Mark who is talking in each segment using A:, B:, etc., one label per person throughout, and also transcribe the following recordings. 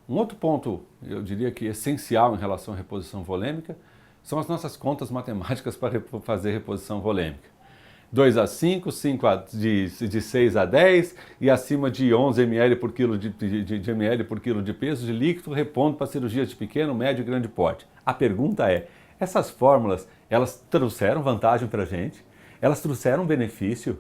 A: Um outro ponto, eu diria que essencial em relação à reposição volêmica, são as nossas contas matemáticas para fazer reposição volêmica. 2 a 5, 5 de 6 a 10 e acima de 11 ml por quilo de ml por quilo de peso de líquido, repondo para cirurgias de pequeno, médio e grande porte. A pergunta é, essas fórmulas, elas trouxeram vantagem para a gente? Elas trouxeram benefício?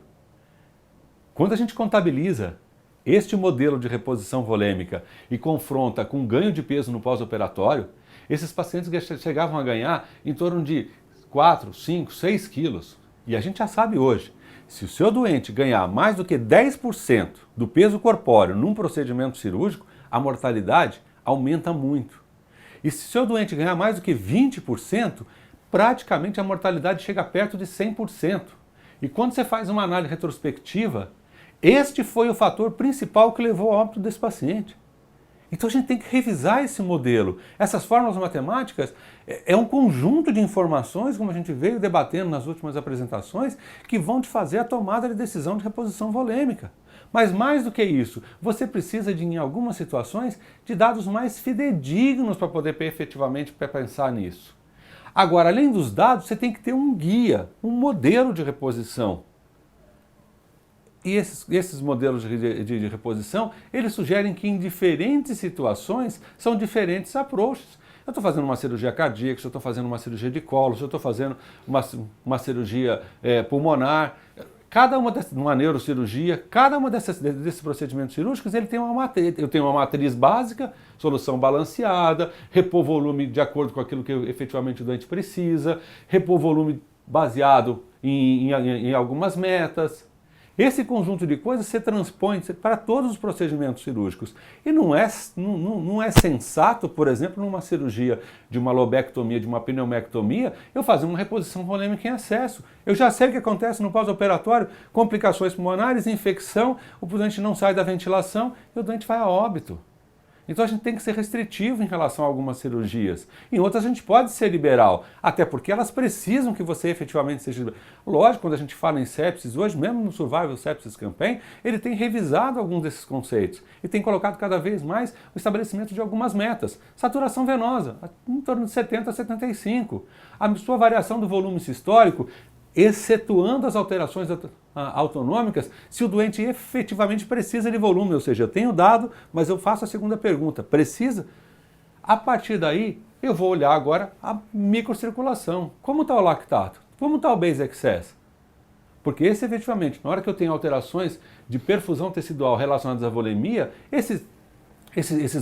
A: Quando a gente contabiliza este modelo de reposição volêmica e confronta com ganho de peso no pós-operatório, esses pacientes chegavam a ganhar em torno de 4, 5, 6 quilos. E a gente já sabe hoje, se o seu doente ganhar mais do que 10% do peso corpóreo num procedimento cirúrgico, a mortalidade aumenta muito. E se o seu doente ganhar mais do que 20%, praticamente a mortalidade chega perto de 100%. E quando você faz uma análise retrospectiva, este foi o fator principal que levou ao óbito desse paciente. Então a gente tem que revisar esse modelo. Essas fórmulas matemáticas é um conjunto de informações, como a gente veio debatendo nas últimas apresentações, que vão te fazer a tomada de decisão de reposição volêmica. Mas mais do que isso, você precisa de, em algumas situações, de dados mais fidedignos para poder efetivamente pensar nisso. Agora, além dos dados, você tem que ter um guia, um modelo de reposição. E esses modelos de reposição, eles sugerem que em diferentes situações são diferentes approaches. Eu estou fazendo uma cirurgia cardíaca, se eu estou fazendo uma cirurgia de colo, se eu estou fazendo uma cirurgia pulmonar, uma neurocirurgia, cada uma desses procedimentos cirúrgicos, ele tem uma matriz. Eu tenho uma matriz básica, solução balanceada, repor volume de acordo com aquilo que efetivamente o doente precisa, repor volume baseado em algumas metas. Esse conjunto de coisas você transpõe para todos os procedimentos cirúrgicos. E não é sensato, por exemplo, numa cirurgia de uma lobectomia, de uma pneumectomia, eu fazer uma reposição volêmica em excesso. Eu já sei o que acontece no pós-operatório, complicações pulmonares, infecção, o doente não sai da ventilação e o doente vai a óbito. Então a gente tem que ser restritivo em relação a algumas cirurgias. Em outras a gente pode ser liberal, até porque elas precisam que você efetivamente seja liberal. Lógico, quando a gente fala em sepsis, hoje mesmo no Survival Sepsis Campaign, ele tem revisado alguns desses conceitos e tem colocado cada vez mais o estabelecimento de algumas metas. Saturação venosa, em torno de 70 a 75. A sua variação do volume sistólico, excetuando as alterações autonômicas, se o doente efetivamente precisa de volume, ou seja, eu tenho dado, mas eu faço a segunda pergunta, precisa? A partir daí, eu vou olhar agora a microcirculação. Como está o lactato? Como está o base excess? Porque esse efetivamente, na hora que eu tenho alterações de perfusão tecidual relacionadas à volemia, esses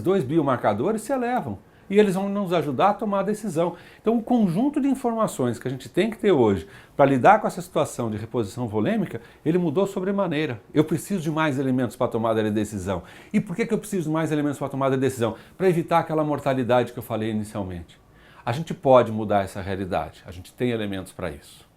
A: dois biomarcadores se elevam. E eles vão nos ajudar a tomar a decisão. Então, o conjunto de informações que a gente tem que ter hoje para lidar com essa situação de reposição volêmica, ele mudou sobremaneira. Eu preciso de mais elementos para tomar a decisão. E por que eu preciso de mais elementos para tomar a decisão? Para evitar aquela mortalidade que eu falei inicialmente. A gente pode mudar essa realidade. A gente tem elementos para isso.